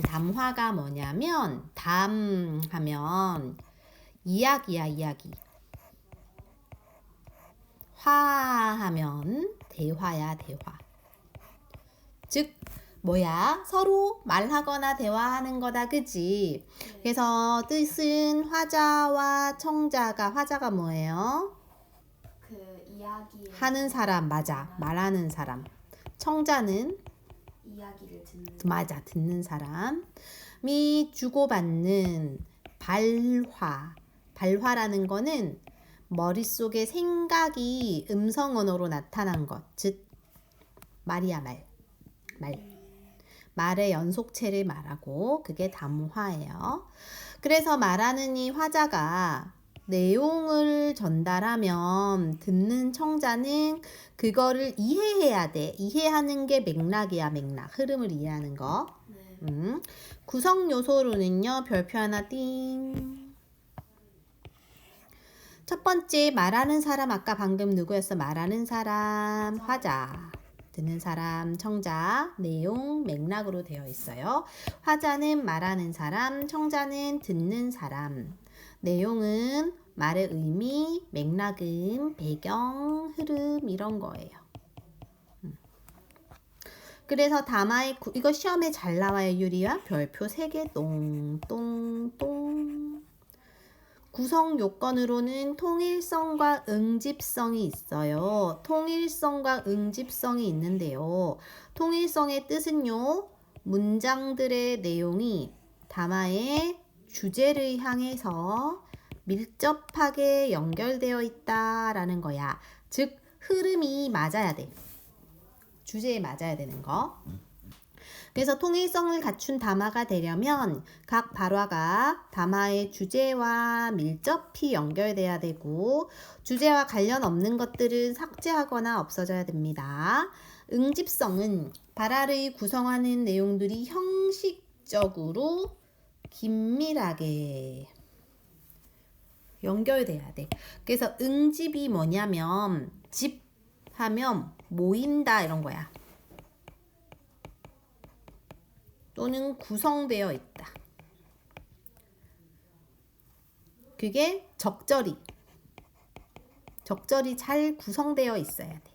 담화가 뭐냐면 담하면 이야기야, 이야기. 화하면 대화야, 대화. 즉 뭐야? 서로 말하거나 대화하는 거다, 그지? 그래서 뜻은 화자와 청자가, 화자가 뭐예요? 그 이야기 하는 사람, 맞아. 말하는 사람. 청자는 이야기를 듣는 맞아, 듣는 사람이 주고받는 발화. 발화라는 거는 머릿속에 생각이 음성 언어로 나타난 것. 즉 말이야, 말. 말의 연속체를 말하고 그게 담화예요. 그래서 말하는 이 화자가 내용을 전달하면 듣는 청자는 그거를 이해해야 돼. 이해하는 게 맥락이야, 맥락. 흐름을 이해하는 거. 네. 구성 요소로는요, 별표 하나 띵. 첫 번째, 말하는 사람, 아까 방금 누구였어? 말하는 사람, 화자. 듣는 사람, 청자, 내용, 맥락으로 되어 있어요. 화자는 말하는 사람, 청자는 듣는 사람. 내용은 말의 의미, 맥락은 배경, 흐름 이런 거예요. 그래서 담화의 이거 시험에 잘 나와요. 유리야. 별표 3개 똥똥똥. 구성 요건으로는 통일성과 응집성이 있어요. 통일성과 응집성이 있는데요. 통일성의 뜻은요. 문장들의 내용이 담화의 주제를 향해서 밀접하게 연결되어 있다라는 거야. 즉 흐름이 맞아야 돼. 주제에 맞아야 되는 거. 그래서 통일성을 갖춘 담화가 되려면 각 발화가 담화의 주제와 밀접히 연결돼야 되고 주제와 관련 없는 것들은 삭제하거나 없어져야 됩니다. 응집성은 발화를 구성하는 내용들이 형식적으로 긴밀하게 연결돼야 돼. 그래서 응집이 뭐냐면 집하면 모인다 이런 거야. 또는 구성되어 있다. 그게 적절히 잘 구성되어 있어야 돼.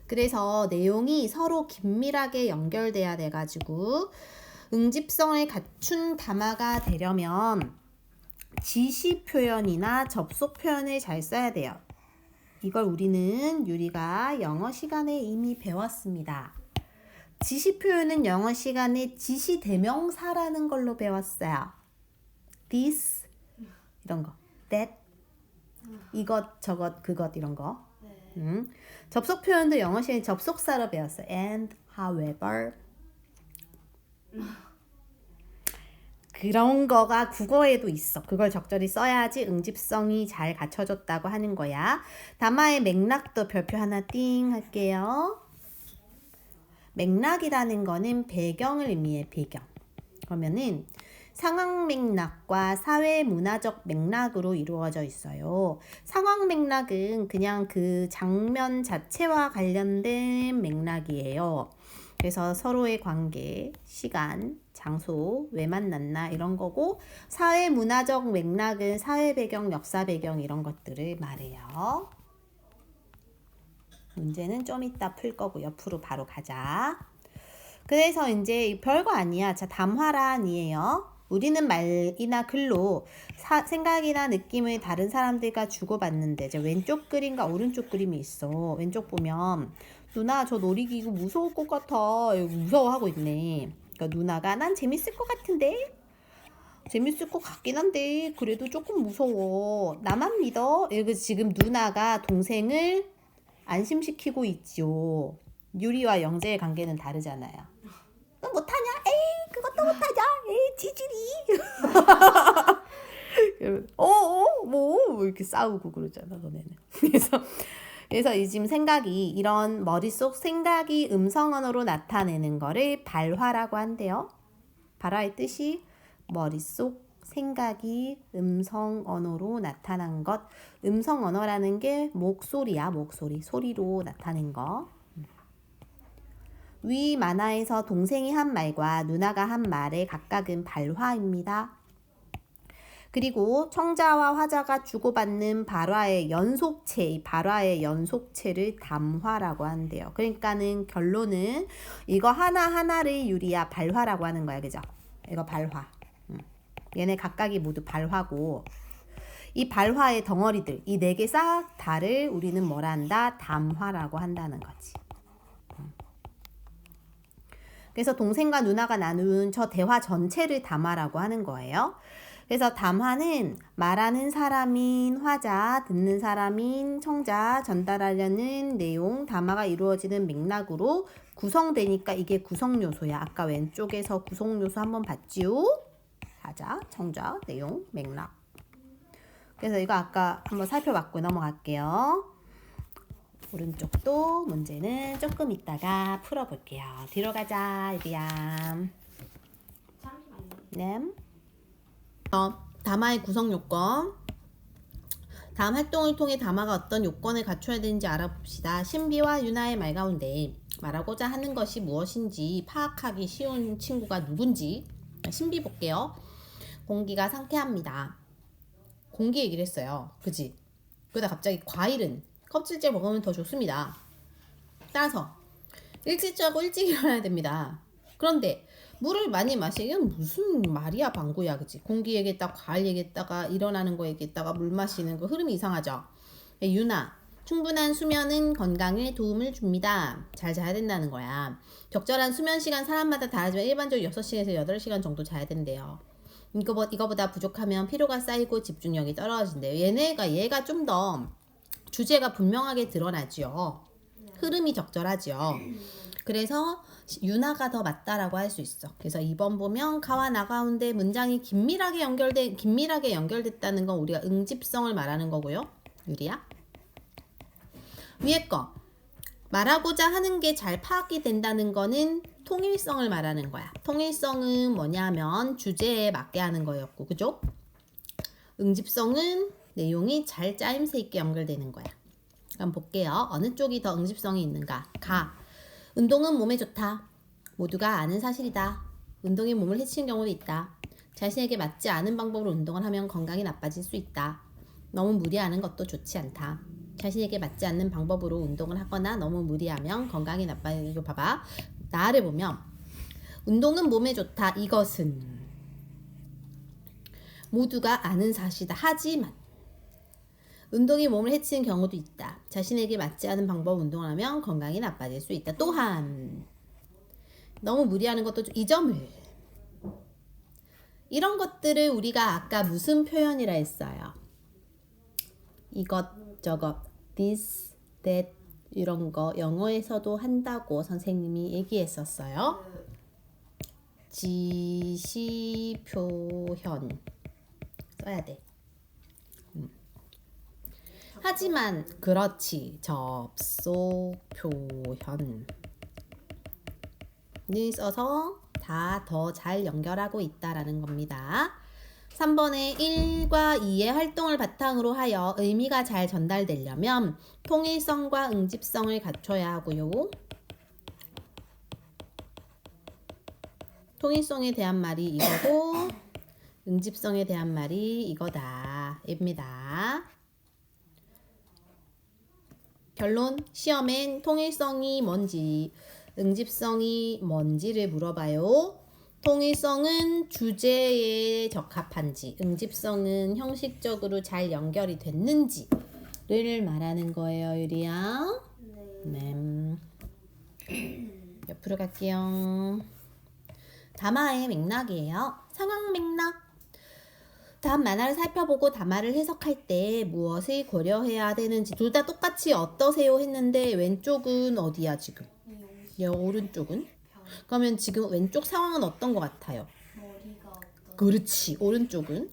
그래서 내용이 서로 긴밀하게 연결돼야 돼가지고 응집성을 갖춘 담화가 되려면 지시 표현이나 접속 표현을 잘 써야 돼요. 이걸 우리는 유리가 영어 시간에 이미 배웠습니다. 지시 표현은 영어 시간에 지시 대명사라는 걸로 배웠어요. this 이런 거, that 이것 저것 그것 이런 거. 접속 표현도 영어 시간에 접속사로 배웠어요. and, however 그런 거가 국어에도 있어. 그걸 적절히 써야지 응집성이 잘 갖춰졌다고 하는 거야. 담화의 맥락도 별표 하나 띵 할게요. 맥락이라는 거는 배경을 의미해. 배경. 그러면은 상황 맥락과 사회 문화적 맥락으로 이루어져 있어요. 상황 맥락은 그냥 그 장면 자체와 관련된 맥락이에요. 그래서 서로의 관계, 시간, 장소, 왜 만났나 이런 거고 사회 문화적 맥락은 사회 배경, 역사 배경 이런 것들을 말해요. 문제는 좀 이따 풀 거고 옆으로 바로 가자. 그래서 이제 별거 아니야. 자, 담화란이에요. 우리는 말이나 글로 생각이나 느낌을 다른 사람들과 주고받는데 이제 왼쪽 그림과 오른쪽 그림이 있어. 왼쪽 보면 누나 저 놀이기구 무서울 것 같아. 무서워하고 있네. 그러니까 누나가 난 재밌을 것 같은데? 재밌을 것 같긴 한데 그래도 조금 무서워. 나만 믿어? 이거 지금 누나가 동생을 안심시키고 있죠. 유리와 영재의 관계는 다르잖아요. 너 못하냐? 에이 그것도 못하냐? 에이 지질이. 뭐 이렇게 싸우고 그러잖아 너네는. 그래서 이 지금 생각이 이런 머릿속 생각이 음성 언어로 나타내는 거를 발화라고 한대요. 발화의 뜻이 머릿속 생각이 음성 언어로 나타난 것. 음성 언어라는 게 목소리야, 목소리. 소리로 나타낸 거. 위 만화에서 동생이 한 말과 누나가 한 말의 각각은 발화입니다. 그리고 청자와 화자가 주고받는 발화의 연속체, 이 발화의 연속체를 담화라고 한대요. 그러니까는 결론은 이거 하나하나를 유리야 발화라고 하는 거야. 그죠? 이거 발화. 얘네 각각이 모두 발화고 이 발화의 덩어리들, 이 네 개 싹 다를 우리는 뭐라 한다? 담화라고 한다는 거지. 그래서 동생과 누나가 나눈 저 대화 전체를 담화라고 하는 거예요. 그래서 담화는 말하는 사람인 화자, 듣는 사람인 청자, 전달하려는 내용, 담화가 이루어지는 맥락으로 구성되니까 이게 구성요소야. 아까 왼쪽에서 구성요소 한번 봤지요? 화자, 청자, 내용, 맥락. 그래서 이거 아까 한번 살펴봤고 넘어갈게요. 오른쪽도 문제는 조금 있다가 풀어볼게요. 뒤로 가자, 유리야. 잠시만요. 네. 담화의 구성 요건. 다음 활동을 통해 담화가 어떤 요건을 갖춰야 되는지 알아봅시다. 신비와 유나의 말 가운데 말하고자 하는 것이 무엇인지 파악하기 쉬운 친구가 누군지. 신비 볼게요. 공기가 상쾌합니다. 공기 얘기를 했어요. 그지? 그러다 갑자기 과일은 껍질째 먹으면 더 좋습니다. 따라서 일찍 자고 일찍 일어나야 됩니다. 그런데 물을 많이 마시면 무슨 말이야 방구야. 그치? 공기 얘기했다가 과일 얘기했다가 일어나는 거 얘기했다가 물 마시는 거 흐름이 이상하죠. 유나, 충분한 수면은 건강에 도움을 줍니다. 잘 자야 된다는 거야. 적절한 수면 시간 사람마다 다르지만 일반적으로 6시간에서 8시간 정도 자야 된대요. 이거보다 부족하면 피로가 쌓이고 집중력이 떨어진대요. 얘가 좀 더 주제가 분명하게 드러나죠. 흐름이 적절하죠. 그래서 유나가 더 맞다라고 할 수 있어. 그래서 2번 보면 가와 나 가운데 문장이 긴밀하게 연결됐다는 건 우리가 응집성을 말하는 거고요. 유리야. 위에 거 말하고자 하는 게 잘 파악이 된다는 거는 통일성을 말하는 거야. 통일성은 뭐냐면 주제에 맞게 하는 거였고, 그죠? 응집성은 내용이 잘 짜임새 있게 연결되는 거야. 그럼 볼게요. 어느 쪽이 더 응집성이 있는가? 가. 운동은 몸에 좋다. 모두가 아는 사실이다. 운동이 몸을 해치는 경우도 있다. 자신에게 맞지 않은 방법으로 운동을 하면 건강이 나빠질 수 있다. 너무 무리하는 것도 좋지 않다. 자신에게 맞지 않는 방법으로 운동을 하거나 너무 무리하면 건강이 나빠지는 거 봐봐. 나를 보면 운동은 몸에 좋다. 이것은 모두가 아는 사실이다. 하지만 운동이 몸을 해치는 경우도 있다. 자신에게 맞지 않은 방법 운동을 하면 건강이 나빠질 수 있다. 또한 너무 무리하는 것도 이 점을 이런 것들을 우리가 아까 무슨 표현이라 했어요? 이것저것 this, that 이런 거 영어에서도 한다고 선생님이 얘기했었어요. 지시 표현 써야 돼. 하지만 그렇지 접속 표현을 써서 다 더 잘 연결하고 있다라는 겁니다. 3번에 1과 2의 활동을 바탕으로 하여 의미가 잘 전달되려면 통일성과 응집성을 갖춰야 하고요. 통일성에 대한 말이 이거고 응집성에 대한 말이 이거다 입니다. 결론, 시험엔 통일성이 뭔지, 응집성이 뭔지를 물어봐요. 통일성은 주제에 적합한지, 응집성은 형식적으로 잘 연결이 됐는지를 말하는 거예요, 유리야. 네. 옆으로 갈게요. 담화의 맥락이에요. 상황 맥락. 다음 만화를 살펴보고 담화를 해석할 때 무엇을 고려해야 되는지 둘 다 똑같이 어떠세요 했는데 왼쪽은 어디야 지금? 오른쪽은? 그러면 지금 왼쪽 상황은 어떤 것 같아요? 머리가 어떤 그렇지. 오른쪽은?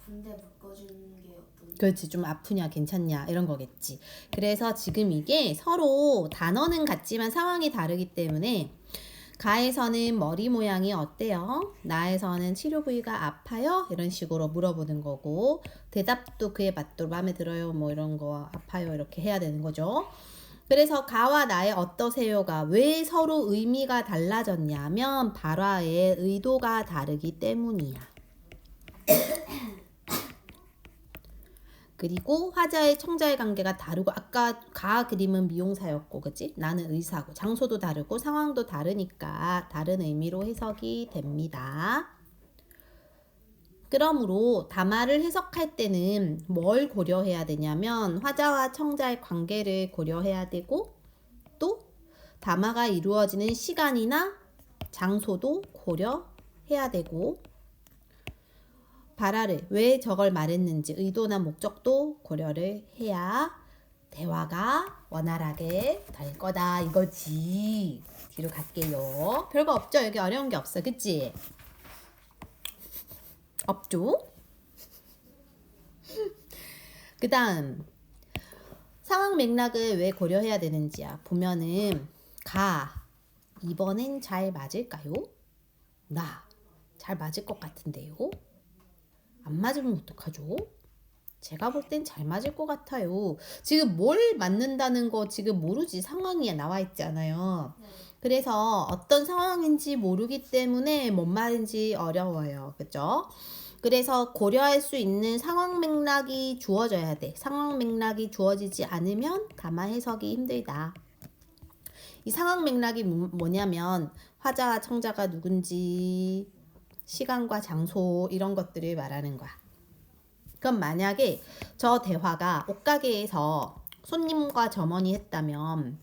군대 묶어주는 게 어떤 그렇지. 좀 아프냐 괜찮냐 이런 거겠지. 그래서 지금 이게 서로 단어는 같지만 상황이 다르기 때문에 가에서는 머리 모양이 어때요? 나에서는 치료 부위가 아파요? 이런 식으로 물어보는 거고 대답도 그에 맞도록 마음에 들어요? 뭐 이런 거 아파요? 이렇게 해야 되는 거죠. 그래서 가와 나의 어떠세요가 왜 서로 의미가 달라졌냐면 발화의 의도가 다르기 때문이야. 그리고 화자의 청자의 관계가 다르고 아까 가 그림은 미용사였고 그치? 나는 의사고 장소도 다르고 상황도 다르니까 다른 의미로 해석이 됩니다. 그러므로 담화를 해석할 때는 뭘 고려해야 되냐면 화자와 청자의 관계를 고려해야 되고 또 담화가 이루어지는 시간이나 장소도 고려해야 되고 발화를 왜 저걸 말했는지 의도나 목적도 고려를 해야 대화가 원활하게 될 거다 이거지. 뒤로 갈게요. 별거 없죠? 여기 어려운 게 없어. 그치? 없죠? 그 다음 상황 맥락을 왜 고려해야 되는지야. 보면은 가 이번엔 잘 맞을까요? 나 잘 맞을 것 같은데요? 안 맞으면 어떡하죠? 제가 볼 땐 잘 맞을 것 같아요. 지금 뭘 맞는다는 거 지금 모르지. 상황이 나와 있잖아요. 네. 그래서 어떤 상황인지 모르기 때문에 뭔 말인지 어려워요. 그죠? 그래서 고려할 수 있는 상황 맥락이 주어져야 돼. 상황 맥락이 주어지지 않으면 담화 해석이 힘들다. 이 상황 맥락이 뭐냐면 화자와 청자가 누군지 시간과 장소 이런 것들을 말하는 거야. 그럼 만약에 저 대화가 옷가게에서 손님과 점원이 했다면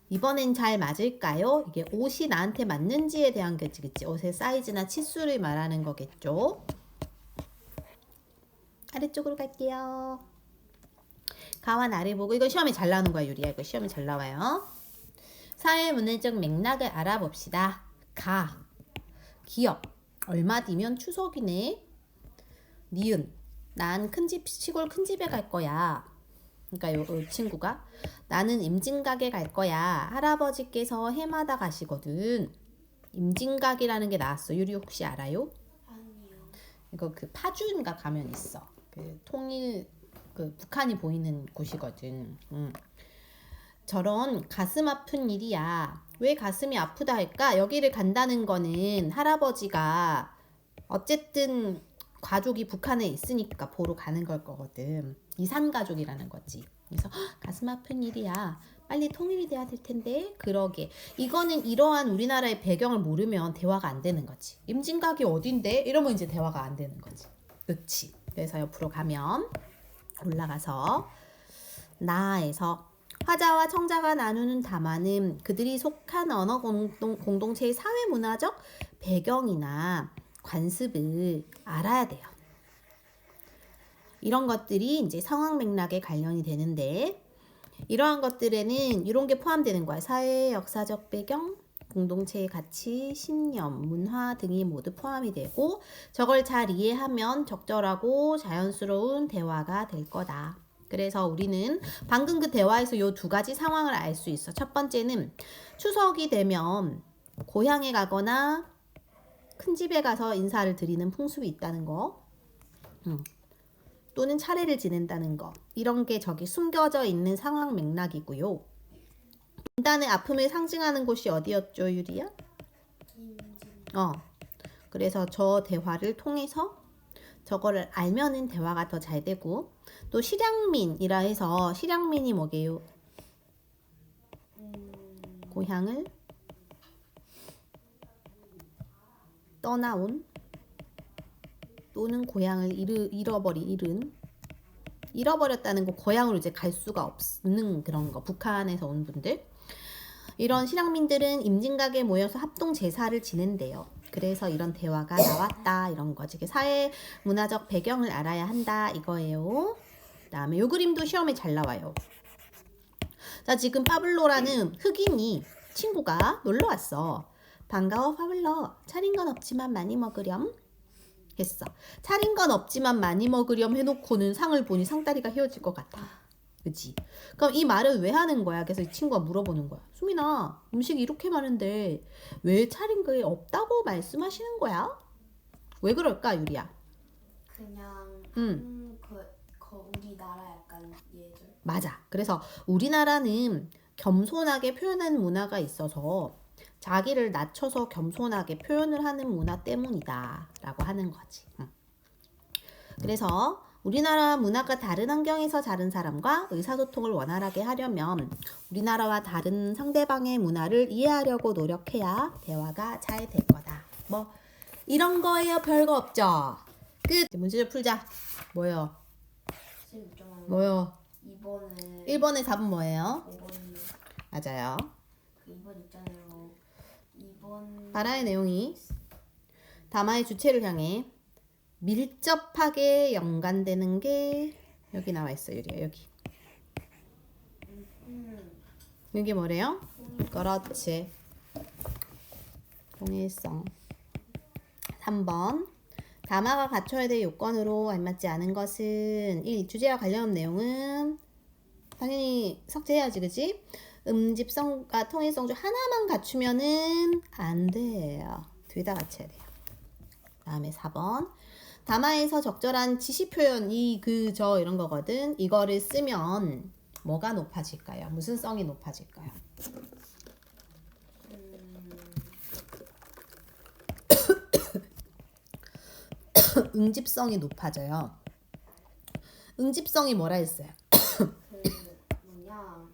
이번엔 잘 맞을까요? 이게 옷이 나한테 맞는지에 대한 거지, 그치? 옷의 사이즈나 치수를 말하는 거겠죠? 아래쪽으로 갈게요. 가와 나를 보고 이거 시험에 잘 나오는 거야, 유리야. 이거 시험에 잘 나와요. 사회문화적 맥락을 알아봅시다. 가, 기억, 얼마 뒤면 추석이네. 니은, 난 큰집 시골 큰 집에 갈 거야. 그러니까 요 친구가 나는 임진각에 갈 거야. 할아버지께서 해마다 가시거든. 임진각이라는 게 나왔어. 유리 혹시 알아요? 아니요. 이거 그 파주인가 가면 있어. 그 통일 그 북한이 보이는 곳이거든. 저런 가슴 아픈 일이야. 왜 가슴이 아프다 할까? 여기를 간다는 거는 할아버지가 어쨌든 가족이 북한에 있으니까 보러 가는 걸 거거든. 이산 가족이라는 거지. 그래서 가슴 아픈 일이야. 빨리 통일이 돼야 될 텐데. 그러게. 이거는 이러한 우리나라의 배경을 모르면 대화가 안 되는 거지. 임진각이 어딘데? 이러면 이제 대화가 안 되는 거지. 그치? 그래서 옆으로 가면 올라가서 나에서 화자와 청자가 나누는 담화는 그들이 속한 언어 공동체의 사회문화적 배경이나 관습을 알아야 돼요. 이런 것들이 이제 상황 맥락에 관련이 되는데 이러한 것들에는 이런 게 포함되는 거야. 사회 역사적 배경, 공동체의 가치, 신념, 문화 등이 모두 포함이 되고 저걸 잘 이해하면 적절하고 자연스러운 대화가 될 거다. 그래서 우리는 방금 그 대화에서 요 두 가지 상황을 알 수 있어. 첫 번째는 추석이 되면 고향에 가거나 큰 집에 가서 인사를 드리는 풍습이 있다는 거. 또는 차례를 지낸다는 거. 이런 게 저기 숨겨져 있는 상황 맥락이고요. 분단의 아픔을 상징하는 곳이 어디였죠, 유리야? 임진. 그래서 저 대화를 통해서 저거를 알면은 대화가 더 잘 되고 또 실향민이라 해서 실향민이 뭐게요? 고향을 떠나온 또는 고향을 잃어버렸다는 거 고향으로 이제 갈 수가 없는 그런 거. 북한에서 온 분들. 이런 실향민들은 임진각에 모여서 합동 제사를 지낸대요. 그래서 이런 대화가 나왔다 이런 거지. 사회 문화적 배경을 알아야 한다 이거예요. 그다음에 요 그림도 시험에 잘 나와요. 자, 지금 파블로라는 흑인이 친구가 놀러 왔어. 반가워 파블로. 차린 건 없지만 많이 먹으렴. 했어. 차린 건 없지만 많이 먹으렴 해놓고는 상을 보니 상다리가 휘어질 것 같아. 그치? 그럼 이 말을 왜 하는 거야? 그래서 이 친구가 물어보는 거야. 수민아, 음식이 이렇게 많은데 왜 차린 게 없다고 말씀하시는 거야? 왜 그럴까, 유리야? 그냥 응. 우리나라 약간 예절. 맞아. 그래서 우리나라는 겸손하게 표현하는 문화가 있어서 자기를 낮춰서 겸손하게 표현을 하는 문화 때문이다 라고 하는 거지. 그래서 우리나라 문화가 다른 환경에서 자른 사람과 의사소통을 원활하게 하려면 우리나라와 다른 상대방의 문화를 이해하려고 노력해야 대화가 잘 될 거다. 뭐 이런 거예요. 별거 없죠. 끝. 문제 좀 풀자. 뭐요? 선생님 있잖아요. 뭐요? 2번에 1번의 답은 뭐예요? 5번 맞아요. 그 2번 있잖아요. 2번 바라의 내용이 담화의 주체를 향해 밀접하게 연관되는 게 여기 나와 있어요. 여기. 이게 뭐래요? 그렇지. 동일성. 3번. 담화가 갖춰야 될 요건으로 알맞지 않은 것은 1. 주제와 관련 내용은 당연히 삭제해야지, 그지? 음집성과 통일성 중 하나만 갖추면은 안 돼요. 둘 다 갖춰야 돼요. 다음에 4번. 담화에서 적절한 지시 표현, 저 이런 거거든. 이거를 쓰면 뭐가 높아질까요? 무슨 성이 높아질까요? 응집성이 높아져요. 응집성이 뭐라 했어요? 그 뭐냐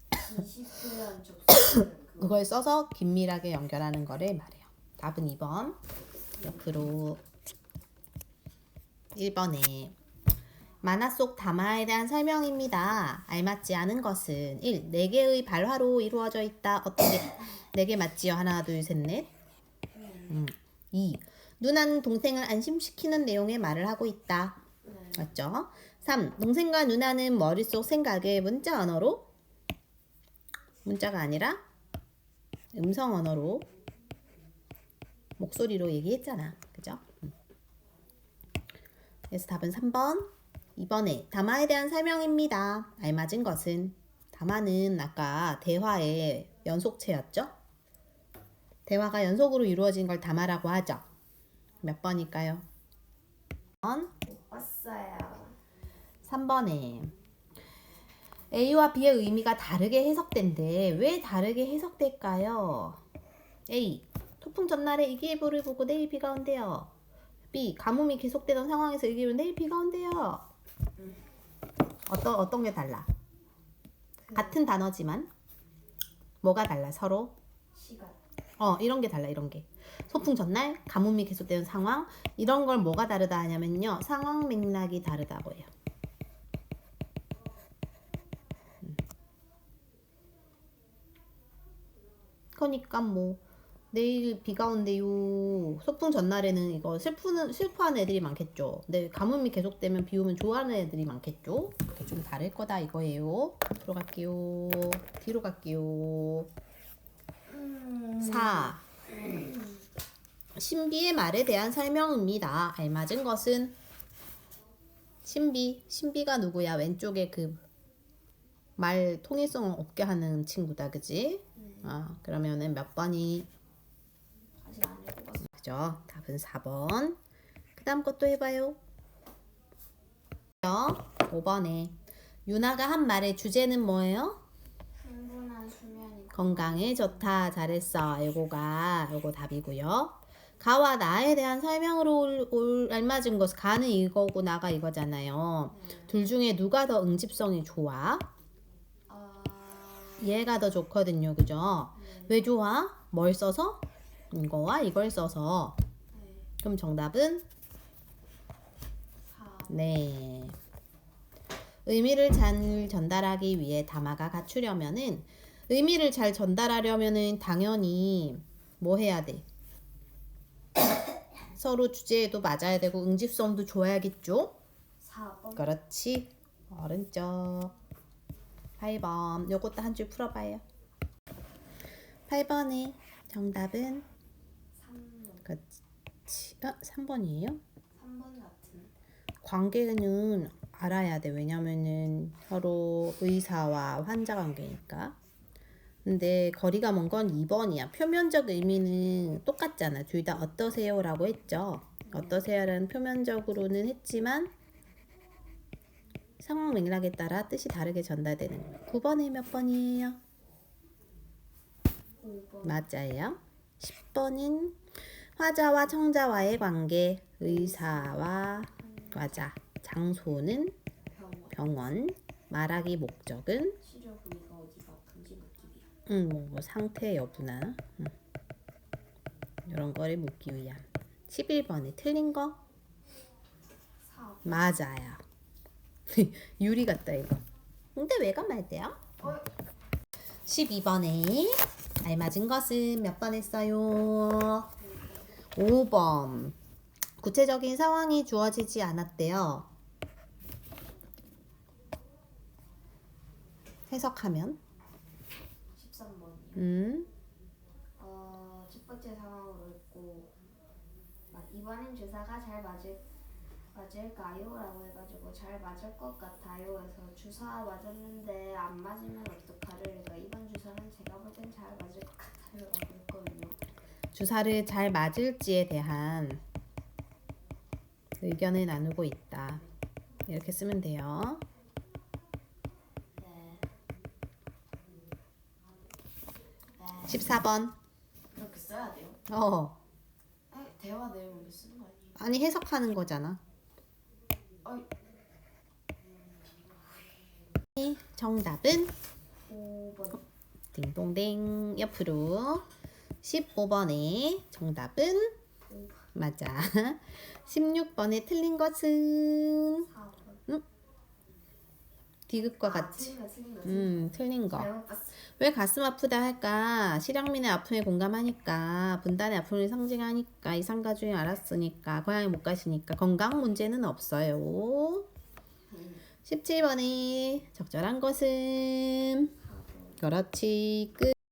20표현 접수 그걸 써서 긴밀하게 연결하는 거를 말해요. 답은 2번. 옆으로 1번에 만화 속 담화에 대한 설명입니다. 알맞지 않은 것은 1. 4개의 발화로 이루어져 있다. 어떤 게 4개 맞지요? 하나, 둘, 셋, 넷. 2. 누나는 동생을 안심시키는 내용의 말을 하고 있다. 맞죠? 3. 동생과 누나는 머릿속 생각을 문자 언어로 문자가 아니라 음성 언어로 목소리로 얘기했잖아. 그죠? 그래서 답은 3번. 2번에 담화에 대한 설명입니다. 알맞은 것은 담화는 아까 대화의 연속체였죠? 대화가 연속으로 이루어진 걸 담화라고 하죠. 몇 번일까요? 못 봤어요. 3번에 A와 B의 의미가 다르게 해석된대. 왜 다르게 해석될까요? A. 토풍 전날에 일기예보를 보고 내일 비가 온대요. B. 가뭄이 계속되던 상황에서 일기예보는 내일 비가 온대요. 어떤 게 달라? 같은 단어지만 뭐가 달라 서로? 시간 이런 게 달라. 이런 게. 소풍 전날 가뭄이 계속되는 상황 이런 걸 뭐가 다르다 하냐면요. 상황 맥락이 다르다고 해요. 그러니까 뭐 내일 비가 온대요. 소풍 전날에는 이거 슬퍼하는 애들이 많겠죠. 근데 가뭄이 계속되면 비 오면 좋아하는 애들이 많겠죠. 이렇게 좀 다를 거다 이거예요. 앞으로 갈게요. 뒤로 갈게요. 4. 신비의 말에 대한 설명입니다. 알맞은 것은 신비가 누구야? 왼쪽에 그 말 통일성을 없게 하는 친구다, 그지? 그러면은 몇 번이? 아직 안 읽어봤어요. 그죠? 답은 4번. 그 다음 것도 해봐요. 5번에 유나가 한 말의 주제는 뭐예요? 충분한 수면이 건강에 좋다. 잘했어. 요거 답이고요. 가와 나에 대한 설명으로 알맞은 것. 가는 이거고 나가 이거잖아요. 둘 중에 누가 더 응집성이 좋아? 얘가 더 좋거든요. 그죠? 왜 좋아? 뭘 써서? 이거와 이걸 써서. 그럼 정답은? 4. 네. 의미를 잘 전달하기 위해 담화가 갖추려면은 의미를 잘 전달하려면은 당연히 뭐 해야 돼? 서로 주제에도 맞아야 되고 응집성도 좋아야겠죠? 4번 그렇지. 오른쪽 8번. 요것도 한 줄 풀어봐요. 8번의 정답은 3번 그렇지. 3번이에요? 3번 같은 관계는 알아야 돼. 왜냐면은 서로 의사와 환자 관계니까. 근데 거리가 먼 건 2번이야. 표면적 의미는 똑같잖아. 둘 다 어떠세요? 라고 했죠. 어떠세요라는 표면적으로는 했지만 상황 맥락에 따라 뜻이 다르게 전달되는 9번이 몇 번이에요? 5번. 맞아요. 10번인 화자와 청자와의 관계, 의사와 맞아. 장소는 병원. 병원, 말하기 목적은 시력 부위가 어디가 아픈지 묻기 위함. 뭐 상태 여부나 이런 거를 묻기 위한. 11번이 틀린 거 4번. 맞아요. 유리 같다 이거. 근데 왜가 말대요? 12번에 알맞은 것은 몇 번 했어요? 5번. 구체적인 상황이 주어지지 않았대요. 해석하면 13번이요. 첫 번째 상황으로 했고 이번엔 주사가 잘 맞을까요? 라고 해가지고 잘 맞을 것 같아요 해서 주사 맞았는데 안 맞으면 어떡하죠? 그래서 이번 주사는 제가 볼 땐 잘 맞을 것 같아요 라고 했거든요. 주사를 잘 맞을지에 대한 의견을 나누고 있다. 이렇게 쓰면 돼요. 네. 14번. 그렇게 써야 돼요? 대화 내용 이렇게 쓰는 거 아니에요? 아니 해석하는 거잖아. 정답은 5번. 딩동댕 옆으로 15번의 정답은 5번. 맞아. 16번에 틀린 것은 4번. 디귿과 같이 틀린 거. 틀린 거. 잘못 봤어. 왜 가슴 아프다 할까? 실향민의 아픔에 공감하니까, 분단의 아픔을 상징하니까, 이상가 중에 알았으니까, 고향에 못 가시니까 건강 문제는 없어요. 17번에 적절한 것은 4번. 그렇지 끝.